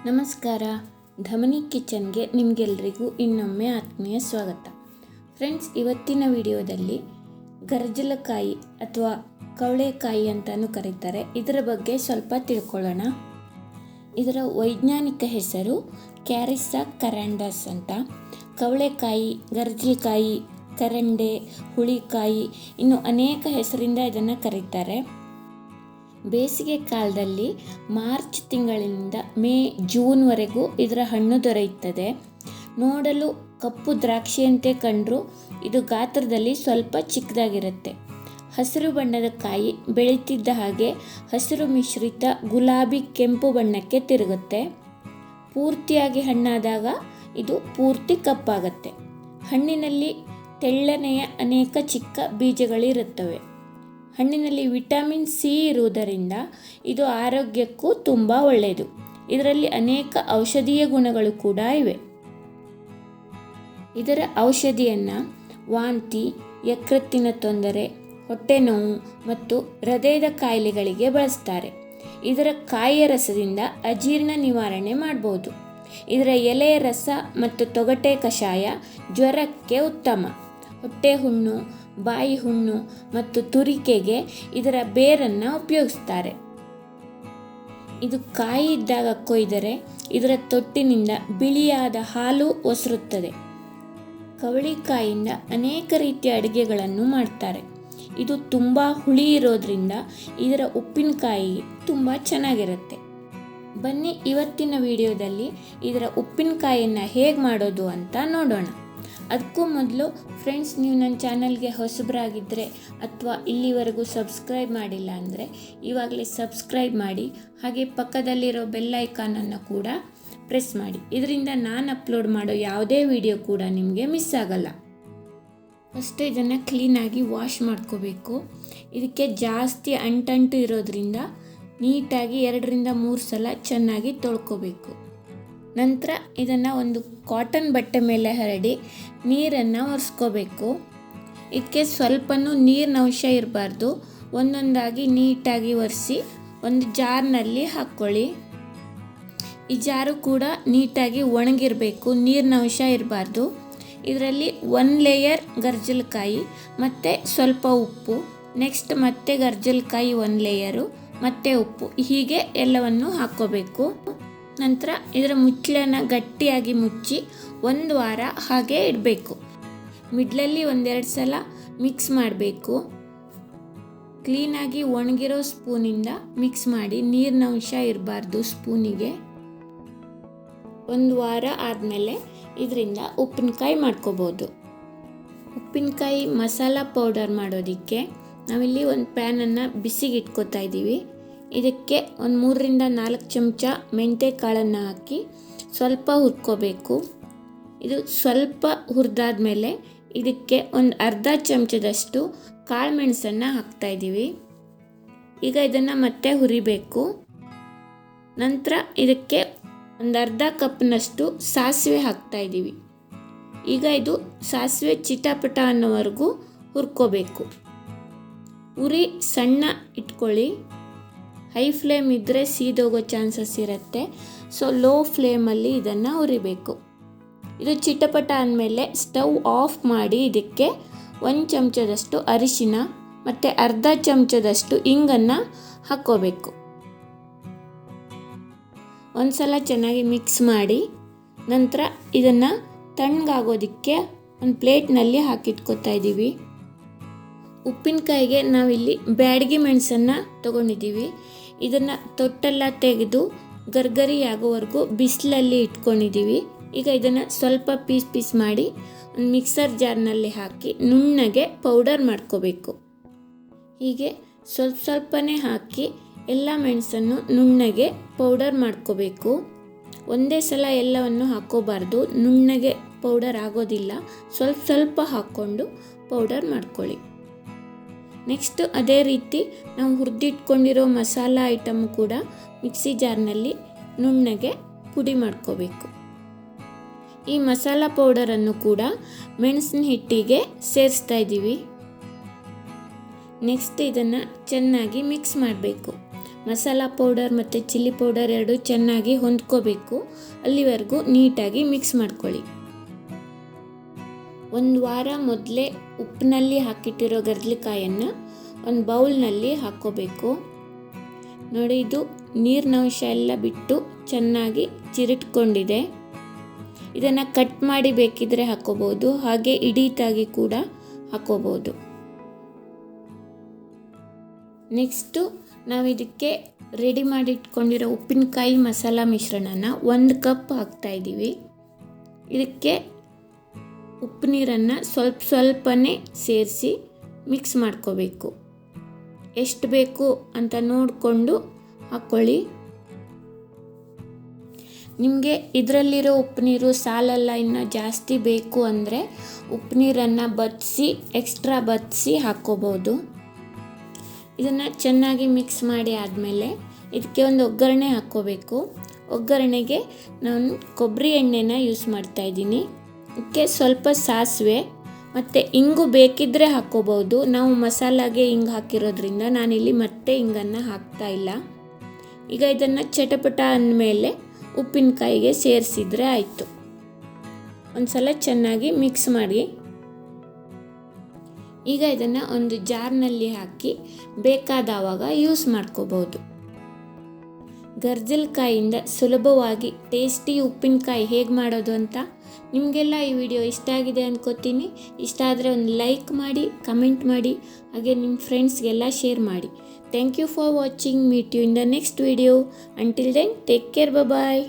ನಮಸ್ಕಾರ. ಧಮನಿ ಕಿಚನ್ಗೆ ನಿಮಗೆಲ್ಲರಿಗೂ ಇನ್ನೊಮ್ಮೆ ಆತ್ಮೀಯ ಸ್ವಾಗತ. ಫ್ರೆಂಡ್ಸ್, ಇವತ್ತಿನ ವಿಡಿಯೋದಲ್ಲಿ ಗರಜಲಕಾಯಿ ಅಥವಾ ಕವಳೆಕಾಯಿ ಅಂತಲೂ ಕರೀತಾರೆ, ಇದರ ಬಗ್ಗೆ ಸ್ವಲ್ಪ ತಿಳ್ಕೊಳ್ಳೋಣ. ಇದರ ವೈಜ್ಞಾನಿಕ ಹೆಸರು ಕ್ಯಾರಿಸಾ ಕರಾಂಡಸ್ ಅಂತ. ಕವಳೆಕಾಯಿ, ಗರಜಲಕಾಯಿ, ಕರಂಡೆ, ಹುಳಿಕಾಯಿ, ಇನ್ನು ಅನೇಕ ಹೆಸರಿಂದ ಇದನ್ನು ಕರೀತಾರೆ. ಬೇಸಿಗೆ ಕಾಲದಲ್ಲಿ ಮಾರ್ಚ್ ತಿಂಗಳಿಂದ ಮೇ ಜೂನ್ವರೆಗೂ ಇದರ ಹಣ್ಣು ದೊರೆಯುತ್ತದೆ. ನೋಡಲು ಕಪ್ಪು ದ್ರಾಕ್ಷಿಯಂತೆ ಕಂಡರೂ ಇದು ಗಾತ್ರದಲ್ಲಿ ಸ್ವಲ್ಪ ಚಿಕ್ಕದಾಗಿರುತ್ತೆ. ಹಸಿರು ಬಣ್ಣದ ಕಾಯಿ ಬೆಳೀತಿದ್ದ ಹಾಗೆ ಹಸಿರು ಮಿಶ್ರಿತ ಗುಲಾಬಿ ಕೆಂಪು ಬಣ್ಣಕ್ಕೆ ತಿರುಗುತ್ತೆ. ಪೂರ್ತಿಯಾಗಿ ಹಣ್ಣಾದಾಗ ಇದು ಪೂರ್ತಿ ಕಪ್ಪಾಗತ್ತೆ. ಹಣ್ಣಿನಲ್ಲಿ ತೆಳ್ಳನೆಯ ಅನೇಕ ಚಿಕ್ಕ ಬೀಜಗಳಿರುತ್ತವೆ. ಹಣ್ಣಿನಲ್ಲಿ ವಿಟಮಿನ್ ಸಿ ಇರುವುದರಿಂದ ಇದು ಆರೋಗ್ಯಕ್ಕೂ ತುಂಬ ಒಳ್ಳೆಯದು. ಇದರಲ್ಲಿ ಅನೇಕ ಔಷಧೀಯ ಗುಣಗಳು ಕೂಡ ಇವೆ. ಇದರ ಔಷಧಿಯನ್ನು ವಾಂತಿ, ಯಕೃತ್ತಿನ ತೊಂದರೆ, ಹೊಟ್ಟೆ ನೋವು ಮತ್ತು ಹೃದಯದ ಕಾಯಿಲೆಗಳಿಗೆ ಬಳಸ್ತಾರೆ. ಇದರ ಕಾಯಿಯ ರಸದಿಂದ ಅಜೀರ್ಣ ನಿವಾರಣೆ ಮಾಡಬಹುದು. ಇದರ ಎಲೆಯ ರಸ ಮತ್ತು ತೊಗಟೆ ಕಷಾಯ ಜ್ವರಕ್ಕೆ ಉತ್ತಮ. ಹೊಟ್ಟೆ ಹುಣ್ಣು, ಬಾಯಿ ಹುಣ್ಣು ಮತ್ತು ತುರಿಕೆಗೆ ಇದರ ಬೇರನ್ನು ಉಪಯೋಗಿಸ್ತಾರೆ. ಇದು ಕಾಯಿ ಇದ್ದಾಗ ಕೊಯ್ದರೆ ಇದರ ತೊಟ್ಟಿನಿಂದ ಬಿಳಿಯಾದ ಹಾಲು ಒಸರುತ್ತದೆ. ಕವಳಿಕಾಯಿಂದ ಅನೇಕ ರೀತಿಯ ಅಡುಗೆಗಳನ್ನು ಮಾಡ್ತಾರೆ. ಇದು ತುಂಬ ಹುಳಿ ಇರೋದ್ರಿಂದ ಇದರ ಉಪ್ಪಿನಕಾಯಿ ತುಂಬ ಚೆನ್ನಾಗಿರುತ್ತೆ. ಬನ್ನಿ ಇವತ್ತಿನ ವಿಡಿಯೋದಲ್ಲಿ ಇದರ ಉಪ್ಪಿನಕಾಯಿಯನ್ನು ಹೇಗೆ ಮಾಡೋದು ಅಂತ ನೋಡೋಣ. ಅದಕ್ಕೂ ಮೊದಲು ಫ್ರೆಂಡ್ಸ್, ನೀವು ನನ್ನ ಚಾನಲ್ಗೆ ಹೊಸಬರಾಗಿದ್ದರೆ ಅಥವಾ ಇಲ್ಲಿವರೆಗೂ ಸಬ್ಸ್ಕ್ರೈಬ್ ಮಾಡಿಲ್ಲ ಅಂದರೆ ಇವಾಗಲೇ ಸಬ್ಸ್ಕ್ರೈಬ್ ಮಾಡಿ, ಹಾಗೆ ಪಕ್ಕದಲ್ಲಿರೋ ಬೆಲ್ ಐಕಾನನ್ನು ಕೂಡ ಪ್ರೆಸ್ ಮಾಡಿ. ಇದರಿಂದ ನಾನು ಅಪ್ಲೋಡ್ ಮಾಡೋ ಯಾವುದೇ ವಿಡಿಯೋ ಕೂಡ ನಿಮಗೆ ಮಿಸ್ ಆಗಲ್ಲ. ಫಸ್ಟ್ ಇದನ್ನು ಕ್ಲೀನಾಗಿ ವಾಶ್ ಮಾಡ್ಕೋಬೇಕು. ಇದಕ್ಕೆ ಜಾಸ್ತಿ ಅಂಟಂಟು ಇರೋದ್ರಿಂದ ನೀಟಾಗಿ 2-3 ಸಲ ಚೆನ್ನಾಗಿ ತೊಳ್ಕೊಬೇಕು. ನಂತರ ಇದನ್ನು ಒಂದು ಕಾಟನ್ ಬಟ್ಟೆ ಮೇಲೆ ಹರಡಿ ನೀರನ್ನು ಒರೆಸ್ಕೋಬೇಕು. ಇದಕ್ಕೆ ಸ್ವಲ್ಪನೂ ನೀರಿನ ಅಂಶ ಇರಬಾರ್ದು. ಒಂದೊಂದಾಗಿ ನೀಟಾಗಿ ಒರೆಸಿ ಒಂದು ಜಾರ್ನಲ್ಲಿ ಹಾಕ್ಕೊಳ್ಳಿ. ಈ ಜಾರು ಕೂಡ ನೀಟಾಗಿ ಒಣಗಿರಬೇಕು, ನೀರಿನ ಅಂಶ ಇರಬಾರ್ದು. ಇದರಲ್ಲಿ 1 ಲೇಯರ್ ಗರಜಲಕಾಯಿ ಮತ್ತು ಸ್ವಲ್ಪ ಉಪ್ಪು, ನೆಕ್ಸ್ಟ್ ಮತ್ತೆ ಗರಜಲಕಾಯಿ 1 ಲೇಯರು ಮತ್ತು ಉಪ್ಪು, ಹೀಗೆ ಎಲ್ಲವನ್ನು ಹಾಕ್ಕೋಬೇಕು. ನಂತರ ಇದರ ಮುಚ್ಚಳನ ಗಟ್ಟಿಯಾಗಿ ಮುಚ್ಚಿ 1 ವಾರ ಹಾಗೆ ಇಡಬೇಕು. ಮಿಡ್ಲಲ್ಲಿ 1-2 ಸಲ ಮಿಕ್ಸ್ ಮಾಡಬೇಕು. ಕ್ಲೀನಾಗಿ ಒಣಗಿರೋ ಸ್ಪೂನಿಂದ ಮಿಕ್ಸ್ ಮಾಡಿ, ನೀರಿನ ಅಂಶ ಇರಬಾರ್ದು ಸ್ಪೂನಿಗೆ. 1 ವಾರ ಆದಮೇಲೆ ಇದರಿಂದ ಉಪ್ಪಿನಕಾಯಿ ಮಾಡ್ಕೋಬೋದು. ಉಪ್ಪಿನಕಾಯಿ ಮಸಾಲ ಪೌಡರ್ ಮಾಡೋದಕ್ಕೆ ನಾವಿಲ್ಲಿ ಒಂದು ಪ್ಯಾನನ್ನು ಬಿಸಿಗೆ ಇಟ್ಕೋತಾ ಇದ್ದೀವಿ. ಇದಕ್ಕೆ ಒಂದು 3-4 ಚಮಚ ಮೆಂತ್ಯ ಕಾಳನ್ನು ಹಾಕಿ ಸ್ವಲ್ಪ ಹುರ್ಕೋಬೇಕು. ಇದು ಸ್ವಲ್ಪ ಹುರಿದಾದ್ಮೇಲೆ ಇದಕ್ಕೆ ಒಂದು ಅರ್ಧ ಚಮಚದಷ್ಟು ಕಾಳು ಮೆಣಸನ್ನು ಹಾಕ್ತಾಯಿದ್ದೀವಿ. ಈಗ ಇದನ್ನು ಮತ್ತೆ ಹುರಿಬೇಕು. ನಂತರ ಇದಕ್ಕೆ ಒಂದು ಅರ್ಧ ಕಪ್ನಷ್ಟು ಸಾಸಿವೆ ಹಾಕ್ತಾಯಿದ್ದೀವಿ. ಈಗ ಇದು ಸಾಸಿವೆ ಚಿಟಪಟ ಅನ್ನೋವರೆಗೂ ಹುರ್ಕೋಬೇಕು. ಉರಿ ಸಣ್ಣ ಇಟ್ಕೊಳ್ಳಿ. ಹೈ ಫ್ಲೇಮ್ ಇದ್ದರೆ ಸೀದೋಗೋ ಚಾನ್ಸಸ್ ಇರುತ್ತೆ. ಸೊ ಲೋ ಫ್ಲೇಮಲ್ಲಿ ಇದನ್ನು ಹುರಿಬೇಕು. ಇದು ಚಿಟಪಟ ಅಂದಮೇಲೆ ಸ್ಟವ್ ಆಫ್ ಮಾಡಿ ಇದಕ್ಕೆ 1 ಚಮಚದಷ್ಟು ಅರಿಶಿನ ಮತ್ತು ಅರ್ಧ ಚಮಚದಷ್ಟು ಇಂಗನ್ನು ಹಾಕ್ಕೋಬೇಕು. ಒಂದು ಸಲ ಚೆನ್ನಾಗಿ ಮಿಕ್ಸ್ ಮಾಡಿ ನಂತರ ಇದನ್ನು ತಣ್ಣಗಾಗೋದಕ್ಕೆ ಒಂದು ಪ್ಲೇಟ್ನಲ್ಲಿ ಹಾಕಿಟ್ಕೋತಾ ಇದ್ದೀವಿ. ಉಪ್ಪಿನಕಾಯಿಗೆ ನಾವಿಲ್ಲಿ ಬ್ಯಾಡಗಿ ಮೆಣಸನ್ನು ತೊಗೊಂಡಿದ್ದೀವಿ. ಇದನ್ನು ತೊಟ್ಟೆಲ್ಲ ತೆಗೆದು ಗರ್ಗರಿ ಆಗೋವರೆಗೂ ಬಿಸಿಲಲ್ಲಿ ಇಟ್ಕೊಂಡಿದ್ದೀವಿ. ಈಗ ಇದನ್ನು ಸ್ವಲ್ಪ ಪೀಸ್ ಮಾಡಿ ಒಂದು ಮಿಕ್ಸರ್ ಜಾರ್ನಲ್ಲಿ ಹಾಕಿ ನುಣ್ಣಗೆ ಪೌಡರ್ ಮಾಡ್ಕೋಬೇಕು. ಹೀಗೆ ಸ್ವಲ್ಪನೇ ಹಾಕಿ ಎಲ್ಲ ಮೆಣಸನ್ನು ನುಣ್ಣಗೆ ಪೌಡರ್ ಮಾಡ್ಕೋಬೇಕು. ಒಂದೇ ಸಲ ಎಲ್ಲವನ್ನು ಹಾಕ್ಕೋಬಾರ್ದು, ನುಣ್ಣಗೆ ಪೌಡರ್ ಆಗೋದಿಲ್ಲ. ಸ್ವಲ್ಪ ಹಾಕ್ಕೊಂಡು ಪೌಡರ್ ಮಾಡ್ಕೊಳ್ಳಿ. ನೆಕ್ಸ್ಟ್ ಅದೇ ರೀತಿ ನಾವು ಹುರಿದಿಟ್ಕೊಂಡಿರೋ ಮಸಾಲ ಐಟಮು ಕೂಡ ಮಿಕ್ಸಿ ಜಾರ್ನಲ್ಲಿ ನುಣ್ಣಗೆ ಪುಡಿ ಮಾಡ್ಕೋಬೇಕು. ಈ ಮಸಾಲ ಪೌಡರನ್ನು ಕೂಡ ಮೆಣಸಿನ ಹಿಟ್ಟಿಗೆ ಸೇರಿಸ್ತಾ ಇದ್ದೀವಿ. ನೆಕ್ಸ್ಟ್ ಇದನ್ನು ಚೆನ್ನಾಗಿ ಮಿಕ್ಸ್ ಮಾಡಬೇಕು. ಮಸಾಲ ಪೌಡರ್ ಮತ್ತು ಚಿಲ್ಲಿ ಪೌಡರ್ ಎರಡು ಚೆನ್ನಾಗಿ ಹೊಂದ್ಕೋಬೇಕು. ಅಲ್ಲಿವರೆಗೂ ನೀಟಾಗಿ ಮಿಕ್ಸ್ ಮಾಡ್ಕೊಳ್ಳಿ. ಒಂದು ವಾರ ಮೊದಲೇ ಉಪ್ಪಿನಲ್ಲಿ ಹಾಕಿಟ್ಟಿರೋ ಗರಜಲಕಾಯನ್ನು ಒಂದು ಬೌಲ್ನಲ್ಲಿ ಹಾಕ್ಕೋಬೇಕು. ನೋಡಿ, ಇದು ನೀರಿನಂಶ ಎಲ್ಲ ಬಿಟ್ಟು ಚೆನ್ನಾಗಿ ಚಿರಿಟ್ಕೊಂಡಿದೆ. ಇದನ್ನು ಕಟ್ ಮಾಡಿ ಬೇಕಿದ್ರೆ ಹಾಕ್ಕೋಬೋದು, ಹಾಗೆ ಇಡೀತಾಗಿ ಕೂಡ ಹಾಕ್ಕೋಬೋದು. ನೆಕ್ಸ್ಟು ನಾವು ಇದಕ್ಕೆ ರೆಡಿ ಮಾಡಿ ಇಟ್ಕೊಂಡಿರೋ ಉಪ್ಪಿನಕಾಯಿ ಮಸಾಲ ಮಿಶ್ರಣನ 1 ಕಪ್ ಹಾಕ್ತಾಯಿದ್ದೀವಿ. ಇದಕ್ಕೆ ಉಪ್ಪು ನೀರನ್ನು ಸ್ವಲ್ಪನೇ ಸೇರಿಸಿ ಮಿಕ್ಸ್ ಮಾಡ್ಕೋಬೇಕು. ಎಷ್ಟು ಬೇಕು ಅಂತ ನೋಡಿಕೊಂಡು ಹಾಕ್ಕೊಳ್ಳಿ. ನಿಮಗೆ ಇದರಲ್ಲಿರೋ ಉಪ್ಪು ನೀರು ಸಾಲಲ್ಲ, ಇನ್ನು ಜಾಸ್ತಿ ಬೇಕು ಅಂದರೆ ಉಪ್ಪು ನೀರನ್ನು ಎಕ್ಸ್ಟ್ರಾ ಬತ್ತಿಸಿ ಹಾಕ್ಕೋಬೋದು. ಇದನ್ನು ಚೆನ್ನಾಗಿ ಮಿಕ್ಸ್ ಮಾಡಿ ಆದಮೇಲೆ ಇದಕ್ಕೆ ಒಂದು ಒಗ್ಗರಣೆ ಹಾಕ್ಕೋಬೇಕು. ಒಗ್ಗರಣೆಗೆ ನಾನು ಕೊಬ್ಬರಿ ಎಣ್ಣೆನ ಯೂಸ್ ಮಾಡ್ತಾಯಿದ್ದೀನಿ. ಇದಕ್ಕೆ ಸ್ವಲ್ಪ ಸಾಸಿವೆ ಮತ್ತು ಇಂಗು ಬೇಕಿದ್ದರೆ ಹಾಕ್ಕೋಬೋದು. ನಾವು ಮಸಾಲಾಗೆ ಹಿಂಗೆ ಹಾಕಿರೋದ್ರಿಂದ ನಾನಿಲ್ಲಿ ಮತ್ತೆ ಹಿಂಗನ್ನು ಹಾಕ್ತಾಯಿಲ್ಲ. ಈಗ ಇದನ್ನು ಚಟಪಟ ಅಂದಮೇಲೆ ಉಪ್ಪಿನಕಾಯಿಗೆ ಸೇರಿಸಿದ್ರೆ ಆಯಿತು. ಒಂದು ಸಲ ಚೆನ್ನಾಗಿ ಮಿಕ್ಸ್ ಮಾಡಿ. ಈಗ ಇದನ್ನು ಒಂದು ಜಾರ್ನಲ್ಲಿ ಹಾಕಿ ಬೇಕಾದವಾಗ ಯೂಸ್ ಮಾಡ್ಕೋಬೋದು. ಗರಜಲಕಾಯಿಂದ ಸುಲಭವಾಗಿ ಟೇಸ್ಟಿ ಉಪ್ಪಿನಕಾಯಿ ಹೇಗೆ ಮಾಡೋದು ಅಂತ ನಿಮಗೆಲ್ಲ ಈ ವಿಡಿಯೋ ಇಷ್ಟ ಆಗಿದೆ ಅಂದ್ಕೋತೀನಿ. ಇಷ್ಟ ಆದರೆ ಒಂದು ಲೈಕ್ ಮಾಡಿ, ಕಮೆಂಟ್ ಮಾಡಿ, ಹಾಗೆ ನಿಮ್ಮ ಫ್ರೆಂಡ್ಸ್ಗೆಲ್ಲ ಶೇರ್ ಮಾಡಿ. Thank you for watching. Meet you in the next video. Until then, take care. Bye.